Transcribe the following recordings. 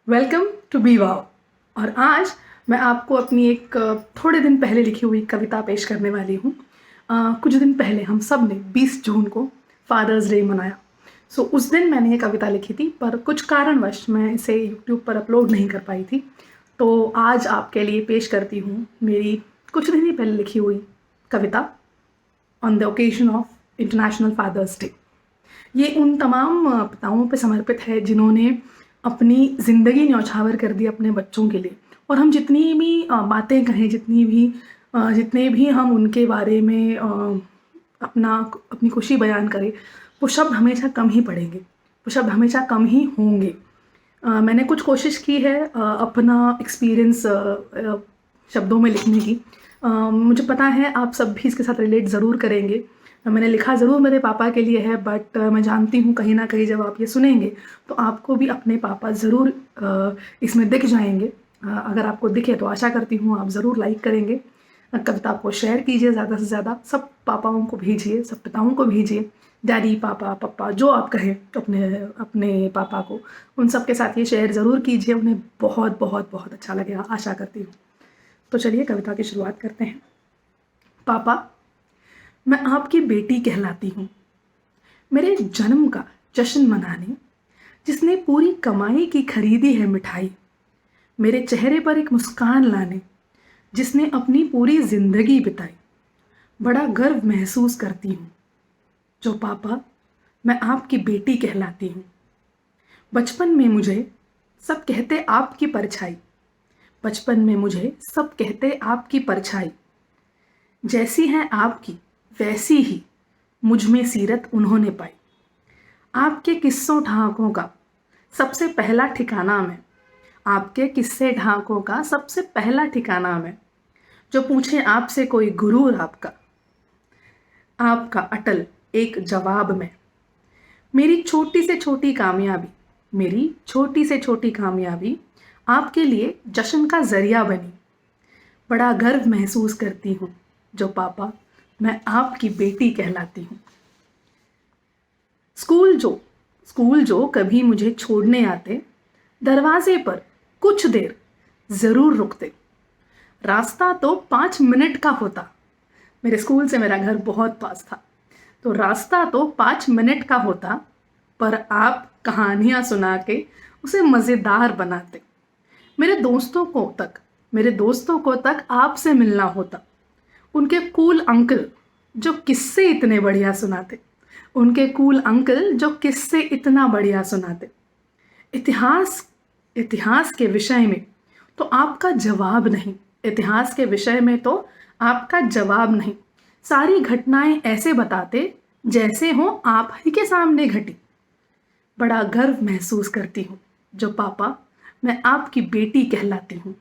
Welcome to be वाव। और आज मैं आपको अपनी एक थोड़े दिन पहले लिखी हुई कविता पेश करने वाली हूँ। कुछ दिन पहले हम सब ने 20 जून को फादर्स डे मनाया। उस दिन मैंने ये कविता लिखी थी, पर कुछ कारणवश मैं इसे यूट्यूब पर अपलोड नहीं कर पाई थी। तो आज आपके लिए पेश करती हूँ मेरी कुछ दिन ही पहले लिखी हुई कविता on the occasion of international Father's Day. ये उन तमाम पिताओं पे समर्पित है जिन्होंने अपनी ज़िंदगी न्यौछावर कर दी अपने बच्चों के लिए। और हम जितनी भी बातें कहें, जितने भी हम उनके बारे में अपनी खुशी बयान करें, वो शब्द हमेशा कम ही पड़ेंगे, वो शब्द हमेशा कम ही होंगे। मैंने कुछ कोशिश की है अपना एक्सपीरियंस शब्दों में लिखने की। मुझे पता है आप सब भी इसके साथ रिलेट ज़रूर करेंगे। मैंने लिखा ज़रूर मेरे पापा के लिए है, बट मैं जानती हूँ कहीं ना कहीं जब आप ये सुनेंगे तो आपको भी अपने पापा ज़रूर इसमें दिख जाएंगे। अगर आपको दिखे तो आशा करती हूँ आप ज़रूर लाइक करेंगे। कविता को शेयर कीजिए, ज़्यादा से ज़्यादा सब पापाओं को भेजिए, सब पिताओं को भेजिए। डैडी, पापा, पप्पा, जो आप कहें अपने अपने पापा को, उन सब के साथ ये शेयर ज़रूर कीजिए। उन्हें बहुत बहुत बहुत अच्छा लगेगा, आशा करती हूँ। तो चलिए कविता की शुरुआत करते हैं। पापा, मैं आपकी बेटी कहलाती हूँ, मेरे जन्म का जश्न मनाने जिसने पूरी कमाई की खरीदी है मिठाई, मेरे चेहरे पर एक मुस्कान लाने जिसने अपनी पूरी जिंदगी बिताई। बड़ा गर्व महसूस करती हूँ जो पापा मैं आपकी बेटी कहलाती हूँ। बचपन में मुझे सब कहते आपकी परछाई, बचपन में मुझे सब कहते आपकी परछाई। जैसी है आपकी वैसी ही मुझ में सीरत उन्होंने पाई। आपके किस्सों ढाकों का सबसे पहला ठिकाना मैं, आपके किस्से ढाकों का सबसे पहला ठिकाना मैं। जो पूछे आपसे कोई गुरूर आपका, आपका अटल एक जवाब में। मेरी छोटी से छोटी कामयाबी, मेरी छोटी से छोटी कामयाबी आपके लिए जश्न का जरिया बनी। बड़ा गर्व महसूस करती हूँ जो पापा मैं आपकी बेटी कहलाती हूँ। स्कूल जो स्कूल जो कभी मुझे छोड़ने आते, दरवाजे पर कुछ देर ज़रूर रुकते। रास्ता तो 5 मिनट का होता, मेरे स्कूल से मेरा घर बहुत पास था। तो रास्ता तो 5 मिनट का होता, पर आप कहानियाँ सुना के उसे मज़ेदार बनाते। मेरे दोस्तों को तक मेरे दोस्तों को तक आपसे मिलना होता। उनके कूल अंकल जो किस्से इतने बढ़िया सुनाते, उनके कूल अंकल जो किस्से इतना बढ़िया सुनाते। इतिहास इतिहास के विषय में तो आपका जवाब नहीं, इतिहास के विषय में तो आपका जवाब नहीं। सारी घटनाएं ऐसे बताते जैसे हो आप ही के सामने घटी। बड़ा गर्व महसूस करती हूँ जो पापा मैं आपकी बेटी कहलाती हूँ।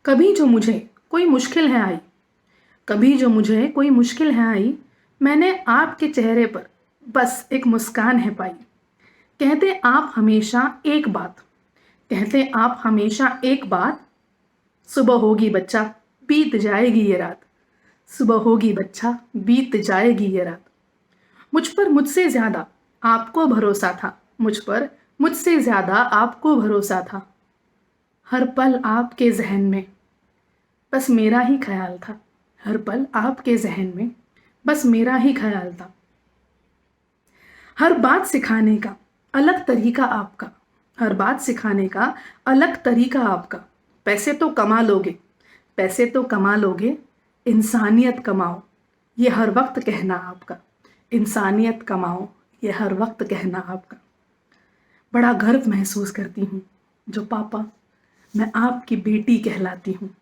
कभी जो मुझे कोई मुश्किल है आई, कभी जो मुझे कोई मुश्किल है आई, मैंने आपके चेहरे पर बस एक मुस्कान है पाई। कहते आप हमेशा एक बात, कहते आप हमेशा एक बात, सुबह होगी बच्चा बीत जाएगी ये रात, सुबह होगी बच्चा बीत जाएगी ये रात। मुझ पर मुझसे ज़्यादा आपको भरोसा था, मुझ पर मुझसे ज़्यादा आपको भरोसा था। हर पल आपके जहन में बस मेरा ही ख्याल था, हर पल आपके जहन में बस मेरा ही ख्याल था। हर बात सिखाने का अलग तरीका आपका, हर बात सिखाने का अलग तरीका आपका। पैसे तो कमा लोगे, पैसे तो कमा लोगे, इंसानियत कमाओ ये हर वक्त कहना आपका, इंसानियत कमाओ ये हर वक्त कहना आपका। बड़ा गर्व महसूस करती हूँ जो पापा मैं आपकी बेटी कहलाती हूँ।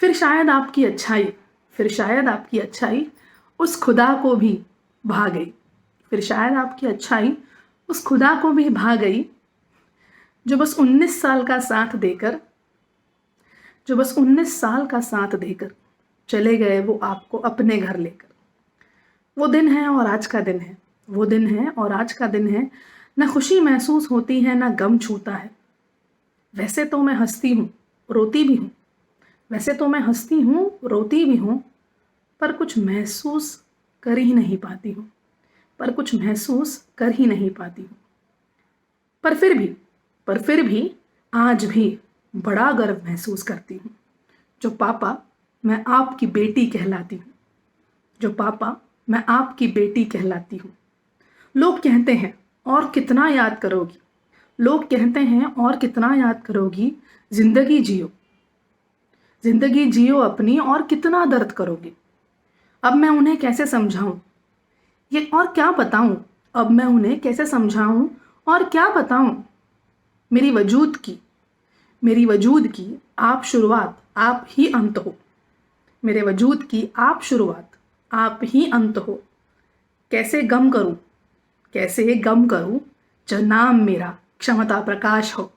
फिर शायद आपकी अच्छाई, फिर शायद आपकी अच्छाई उस खुदा को भी भा गई, फिर शायद आपकी अच्छाई उस खुदा को भी भा गई जो बस 19 साल का साथ देकर, जो बस 19 साल का साथ देकर चले गए वो आपको अपने घर लेकर। वो दिन है और आज का दिन है, वो दिन है और आज का दिन है। ना खुशी महसूस होती है ना गम छूता है। वैसे तो मैं हंसती हूँ, रोती भी हूँ, वैसे तो मैं हंसती हूँ रोती भी हूँ, पर कुछ महसूस कर ही नहीं पाती हूँ, पर कुछ महसूस कर ही नहीं पाती हूँ। पर फिर भी पर फिर भी आज भी बड़ा गर्व महसूस करती हूँ। जो पापा, मैं आपकी बेटी कहलाती हूँ। जो पापा, मैं आपकी बेटी कहलाती हूँ। लोग कहते हैं और कितना याद करोगी, लोग कहते हैं और कितना याद करोगी, जिंदगी जियो, जिंदगी जियो अपनी और कितना दर्द करोगी। अब मैं उन्हें कैसे समझाऊं, ये और क्या बताऊं, अब मैं उन्हें कैसे समझाऊं और क्या बताऊं। मेरी वजूद की, मेरी वजूद की आप शुरुआत, आप ही अंत हो। मेरे वजूद की आप शुरुआत, आप ही अंत हो। कैसे गम करूं, कैसे गम करूं, जो नाम मेरा क्षमता प्रकाश हो,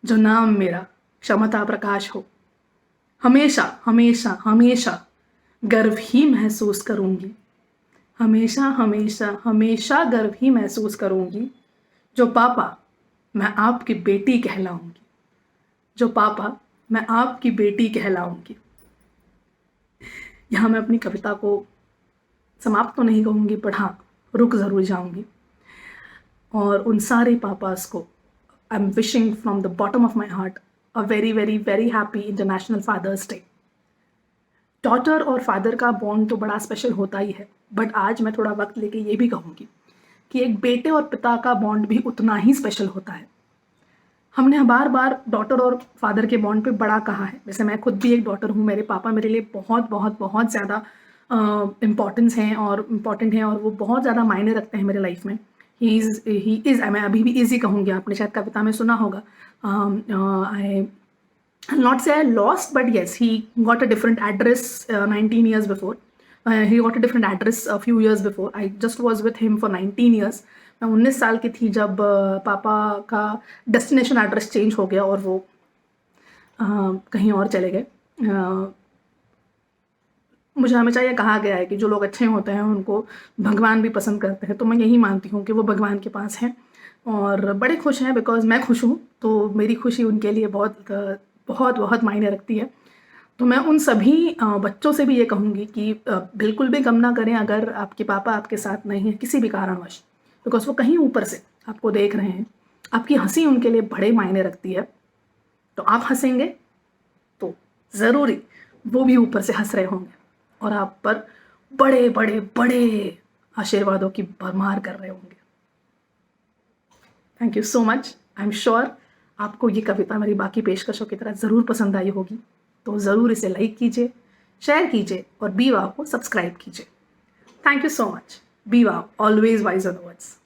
जो नाम मेरा क्षमता प्रकाश हो। हमेशा हमेशा हमेशा गर्व ही महसूस करूंगी, हमेशा हमेशा हमेशा गर्व ही महसूस करूंगी। जो पापा, मैं आपकी बेटी कहलाऊंगी। जो पापा, मैं आपकी बेटी कहलाऊंगी। यहाँ मैं अपनी कविता को समाप्त तो नहीं कहूँगी, पर हाँ रुक ज़रूर जाऊँगी। और उन सारे पापास को I am wishing from the bottom of my heart a very very very happy international Father's Day. Daughter और फादर का बॉन्ड तो बड़ा स्पेशल होता ही है, बट आज मैं थोड़ा वक्त लेके ये भी कहूँगी कि एक बेटे और पिता का बॉन्ड भी उतना ही स्पेशल होता है। हमने बार बार डॉटर और फादर के बॉन्ड पे बड़ा कहा है। वैसे मैं खुद भी एक डॉटर हूँ, मेरे पापा मेरे लिए बहुत बहुत बहुत ज़्यादा इम्पॉर्टेंस हैं और इम्पॉर्टेंट हैं, और वो बहुत ज़्यादा मायने रखते हैं मेरे लाइफ में। ही इज़ मैं अभी भी इजी कहूँगी, आपने शायद कविता में सुना होगा। आई I'll not say I lost, but yes, he got a different address 19 years before. He got a different address a few years before. I just was with him for 19 years. मैं 19 साल की थी जब पापा का डेस्टिनेशन एड्रेस चेंज हो गया और वो कहीं और चले गए। मुझे हमेशा ये कहा गया है कि जो लोग अच्छे होते हैं उनको भगवान भी पसंद करते हैं, तो मैं यही मानती हूँ कि वो भगवान के पास हैं और बड़े खुश हैं, बिकॉज मैं खुश हूँ, तो मेरी खुशी उनके लिए बहुत बहुत बहुत मायने रखती है। तो मैं उन सभी बच्चों से भी ये कहूँगी कि बिल्कुल भी गम ना करें अगर आपके पापा आपके साथ नहीं हैं किसी भी कारणवश, बिकॉज वो कहीं ऊपर से आपको देख रहे हैं। आपकी हंसी उनके लिए बड़े मायने रखती है, तो आप हंसेंगे तो ज़रूरी वो भी ऊपर से हंस रहे होंगे और आप पर बड़े बड़े बड़े आशीर्वादों की भरमार कर रहे होंगे। Thank you so much. I am sure आपको ये कविता मेरी बाकी पेशकशों की तरह ज़रूर पसंद आई होगी, तो ज़रूर इसे लाइक कीजिए, शेयर कीजिए और बी वाव को सब्सक्राइब कीजिए। Thank you so much. Be wow, always wise in the words.